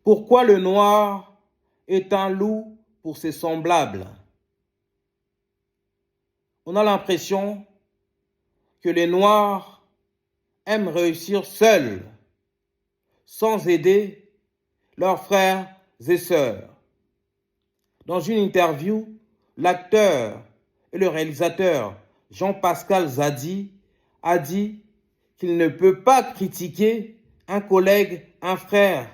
Pourquoi le noir est un loup pour ses semblables? On a l'impression que les noirs aiment réussir seuls, sans aider leurs frères et sœurs. Dans une interview, l'acteur et le réalisateur Jean-Pascal Zadi a dit qu'il ne peut pas critiquer un collègue, un frère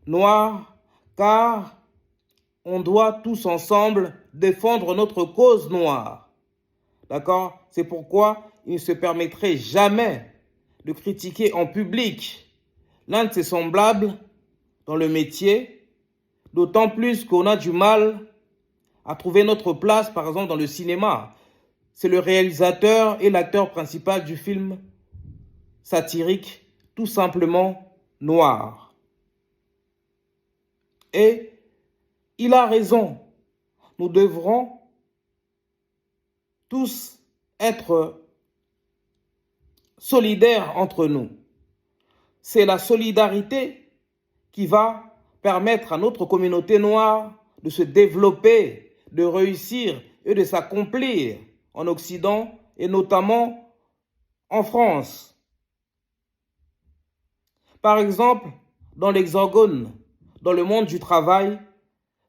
noir, car on doit tous ensemble défendre notre cause noire. D'accord? C'est pourquoi il ne se permettrait jamais de critiquer en public l'un de ses semblables dans le métier, d'autant plus qu'on a du mal à trouver notre place, par exemple, dans le cinéma. C'est le réalisateur et l'acteur principal du film satirique, tout simplement noir. Et il a raison. Nous devrons tous être solidaires entre nous. C'est la solidarité qui va permettre à notre communauté noire de se développer, de réussir et de s'accomplir en Occident et notamment en France. Par exemple, dans l'Hexagone, dans le monde du travail,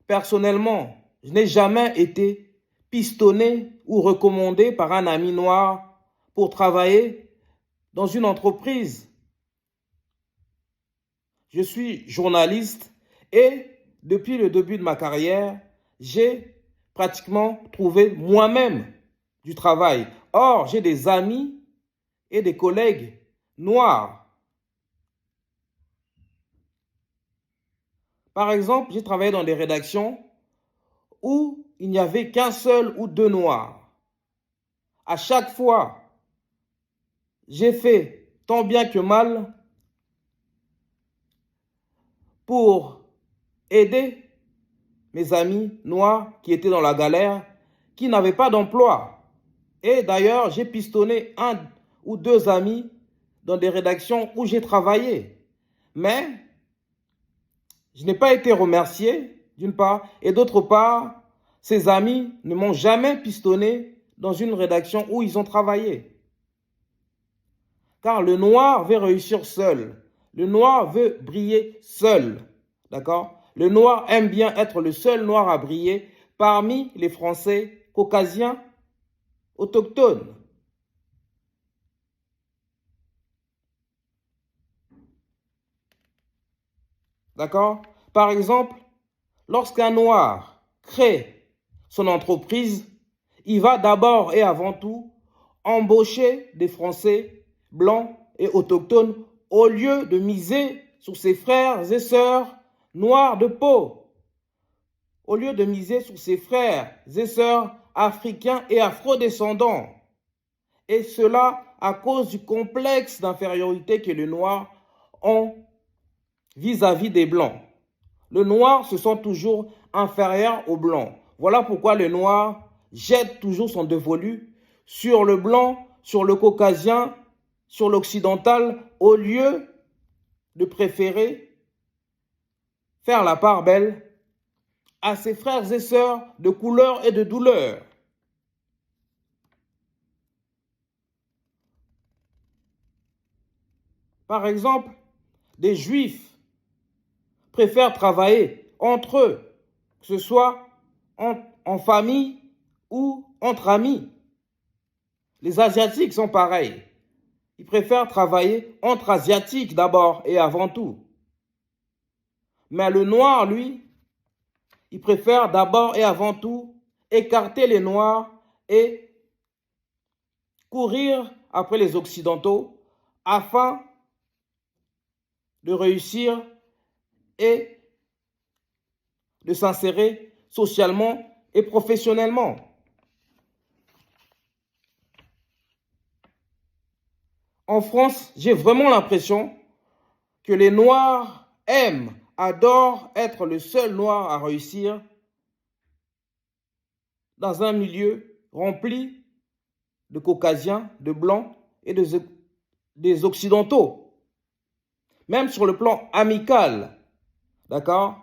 personnellement, je n'ai jamais été pistonné ou recommandé par un ami noir pour travailler dans une entreprise. Je suis journaliste et depuis le début de ma carrière, j'ai pratiquement trouvé moi-même du travail. Or, j'ai des amis et des collègues noirs. Par exemple, j'ai travaillé dans des rédactions où il n'y avait qu'un seul ou deux noirs. À chaque fois, j'ai fait tant bien que mal pour aider mes amis noirs qui étaient dans la galère, qui n'avaient pas d'emploi. Et d'ailleurs, j'ai pistonné un ou deux amis dans des rédactions où j'ai travaillé. Mais je n'ai pas été remercié, d'une part, et d'autre part, ces amis ne m'ont jamais pistonné dans une rédaction où ils ont travaillé. Car le noir veut réussir seul. Le noir veut briller seul. D'accord? Le noir aime bien être le seul noir à briller parmi les Français caucasiens autochtones. D'accord? Par exemple, lorsqu'un noir crée son entreprise, il va d'abord et avant tout embaucher des Français blancs et autochtones au lieu de miser sur ses frères et sœurs noirs de peau, au lieu de miser sur ses frères et sœurs africains et afrodescendants. Et cela à cause du complexe d'infériorité que les noirs ont vis-à-vis des blancs. Le noir se sent toujours inférieur au blanc. Voilà pourquoi le noir jette toujours son dévolu sur le blanc, sur le caucasien, sur l'occidental, au lieu de préférer faire la part belle à ses frères et sœurs de couleur et de douleur. Par exemple, des juifs préfèrent travailler entre eux, que ce soit en famille ou entre amis. Les Asiatiques sont pareils. Ils préfèrent travailler entre Asiatiques d'abord et avant tout. Mais le noir, lui, il préfère d'abord et avant tout écarter les noirs et courir après les occidentaux afin de réussir et de s'insérer socialement et professionnellement. En France, j'ai vraiment l'impression que les Noirs aiment, adorent être le seul Noir à réussir dans un milieu rempli de Caucasiens, de Blancs et des Occidentaux. Même sur le plan amical, d'accord,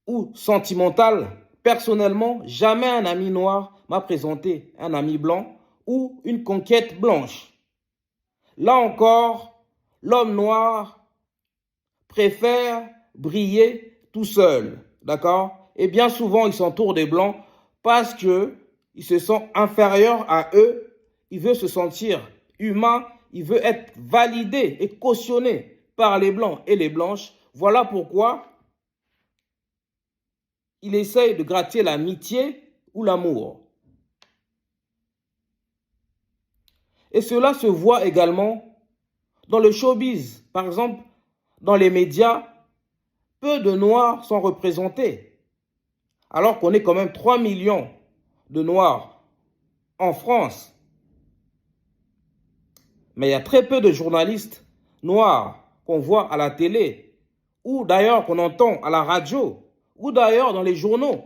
ou sentimentale, personnellement, jamais un ami noir m'a présenté un ami blanc ou une conquête blanche. Là encore, l'homme noir préfère briller tout seul, d'accord? Et bien souvent, il s'entoure des blancs parce qu'il se sent inférieur à eux, il veut se sentir humain, il veut être validé et cautionné par les blancs et les blanches. Voilà pourquoi il essaye de gratter l'amitié ou l'amour. Et cela se voit également dans le showbiz. Par exemple, dans les médias, peu de Noirs sont représentés. Alors qu'on est quand même 3 millions de Noirs en France. Mais il y a très peu de journalistes noirs qu'on voit à la télé, ou d'ailleurs qu'on entend à la radio, ou d'ailleurs dans les journaux.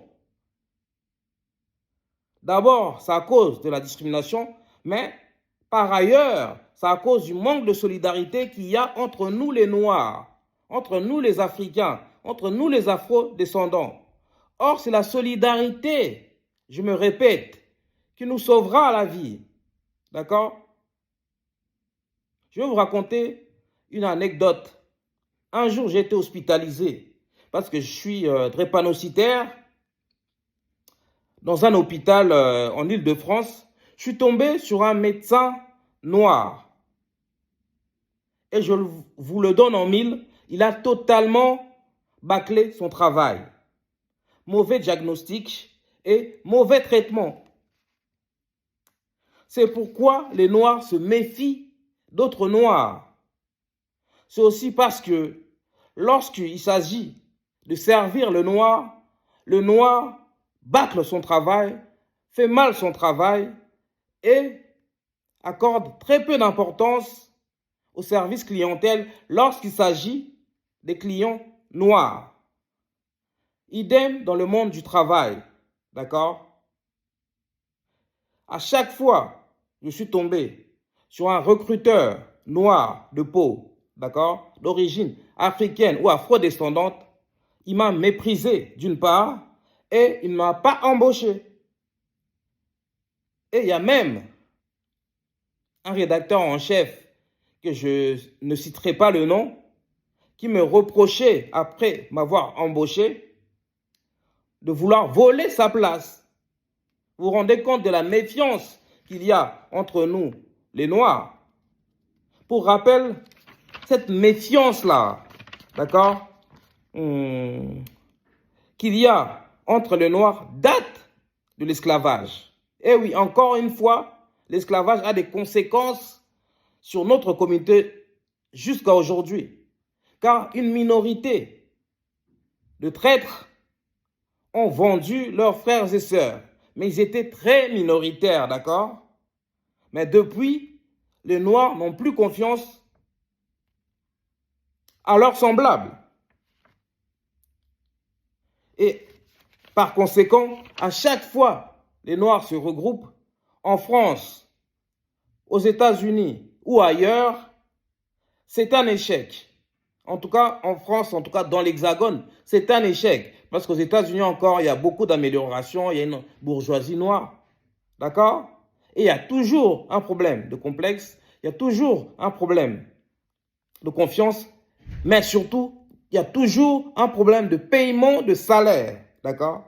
D'abord, c'est à cause de la discrimination, mais par ailleurs, c'est à cause du manque de solidarité qu'il y a entre nous les Noirs, entre nous les Africains, entre nous les Afro-descendants. Or, c'est la solidarité, je me répète, qui nous sauvera la vie. D'accord? Je vais vous raconter une anecdote. Un jour, j'ai été hospitalisé parce que je suis drépanocytaire dans un hôpital en Île-de-France. Je suis tombé sur un médecin noir. Et je vous le donne en mille, il a totalement bâclé son travail. Mauvais diagnostic et mauvais traitement. C'est pourquoi les Noirs se méfient d'autres Noirs. C'est aussi parce que lorsqu'il s'agit de servir le Noir bâcle son travail, fait mal son travail et accorde très peu d'importance au service clientèle lorsqu'il s'agit des clients noirs. Idem dans le monde du travail, d'accord? À chaque fois que je suis tombé sur un recruteur noir de peau, d'accord, d'origine africaine ou afro-descendante, il m'a méprisé d'une part et il ne m'a pas embauché. Et il y a même un rédacteur en chef, que je ne citerai pas le nom, qui me reprochait, après m'avoir embauché, de vouloir voler sa place. Vous vous rendez compte de la méfiance qu'il y a entre nous, les Noirs? Pour rappel, cette méfiance-là, d'accord, qu'il y a entre les Noirs date de l'esclavage. Et oui, encore une fois, l'esclavage a des conséquences sur notre communauté jusqu'à aujourd'hui. Car une minorité de traîtres ont vendu leurs frères et sœurs. Mais ils étaient très minoritaires, d'accord? Mais depuis, les Noirs n'ont plus confiance à leurs semblables. Et par conséquent, à chaque fois, les Noirs se regroupent en France, aux États-Unis ou ailleurs, c'est un échec. En tout cas, en France, en tout cas dans l'Hexagone, c'est un échec. Parce qu'aux États-Unis encore, il y a beaucoup d'améliorations, il y a une bourgeoisie noire. D'accord? Et il y a toujours un problème de complexe, il y a toujours un problème de confiance, mais surtout, il y a toujours un problème de paiement de salaire. D'accord?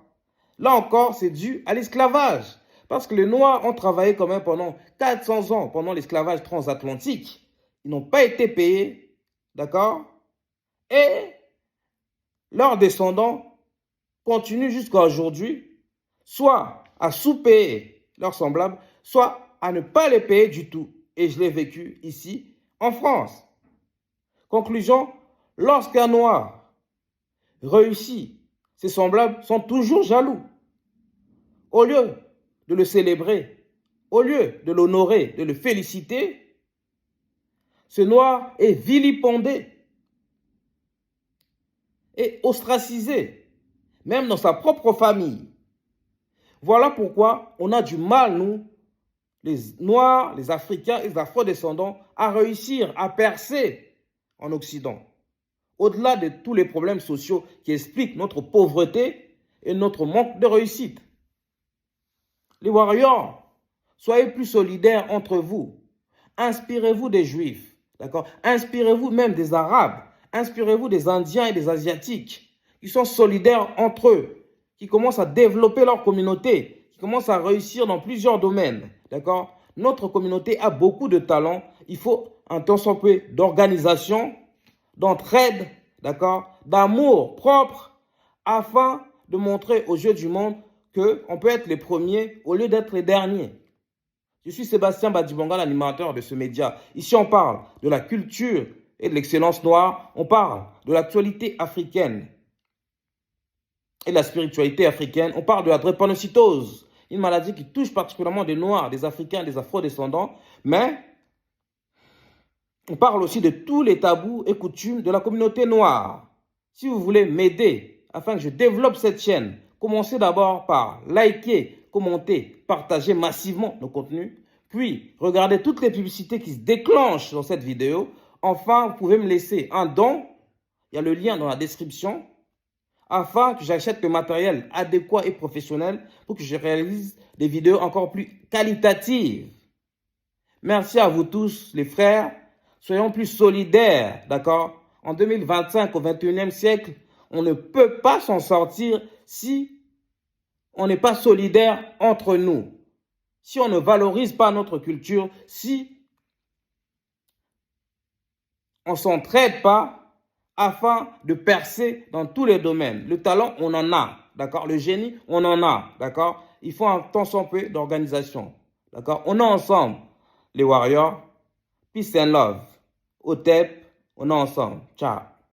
Là encore, c'est dû à l'esclavage. Parce que les Noirs ont travaillé quand même pendant 400 ans, pendant l'esclavage transatlantique. Ils n'ont pas été payés. D'accord? Et leurs descendants continuent jusqu'à aujourd'hui, soit à sous-payer leurs semblables, soit à ne pas les payer du tout. Et je l'ai vécu ici, en France. Conclusion, lorsqu'un Noir réussit, ses semblables sont toujours jaloux. Au lieu de le célébrer, au lieu de l'honorer, de le féliciter, ce Noir est vilipendé et ostracisé, même dans sa propre famille. Voilà pourquoi on a du mal, nous, les Noirs, les Africains et les Afro-descendants, à réussir à percer en Occident. au-delà de tous les problèmes sociaux qui expliquent notre pauvreté et notre manque de réussite. Les warriors, soyez plus solidaires entre vous. Inspirez-vous des Juifs, d'accord? Inspirez-vous même des Arabes. Inspirez-vous des Indiens et des Asiatiques qui sont solidaires entre eux, qui commencent à développer leur communauté, qui commencent à réussir dans plusieurs domaines, d'accord? Notre communauté a beaucoup de talents. Il faut un tant soit peu d'organisation, d'entraide, d'accord, d'amour propre, afin de montrer aux yeux du monde qu'on peut être les premiers au lieu d'être les derniers. Je suis Sébastien Badibanga, l'animateur de ce média. Ici, on parle de la culture et de l'excellence noire. On parle de l'actualité africaine et de la spiritualité africaine. On parle de la drépanocytose, une maladie qui touche particulièrement des Noirs, des Africains, des Afro-descendants. Mais on parle aussi de tous les tabous et coutumes de la communauté noire. Si vous voulez m'aider afin que je développe cette chaîne, commencez d'abord par liker, commenter, partager massivement nos contenus. Puis, regardez toutes les publicités qui se déclenchent dans cette vidéo. Enfin, vous pouvez me laisser un don. Il y a le lien dans la description. Afin que j'achète le matériel adéquat et professionnel pour que je réalise des vidéos encore plus qualitatives. Merci à vous tous, les frères. Soyons plus solidaires, d'accord? En 2025, au 21e siècle, on ne peut pas s'en sortir si on n'est pas solidaire entre nous. Si on ne valorise pas notre culture, si on ne s'entraide pas afin de percer dans tous les domaines. Le talent, on en a, d'accord? Le génie, on en a, d'accord? Il faut un tant soit peu d'organisation, d'accord? On est ensemble, les warriors. Peace and love. Au TEP, on est ensemble. Ciao.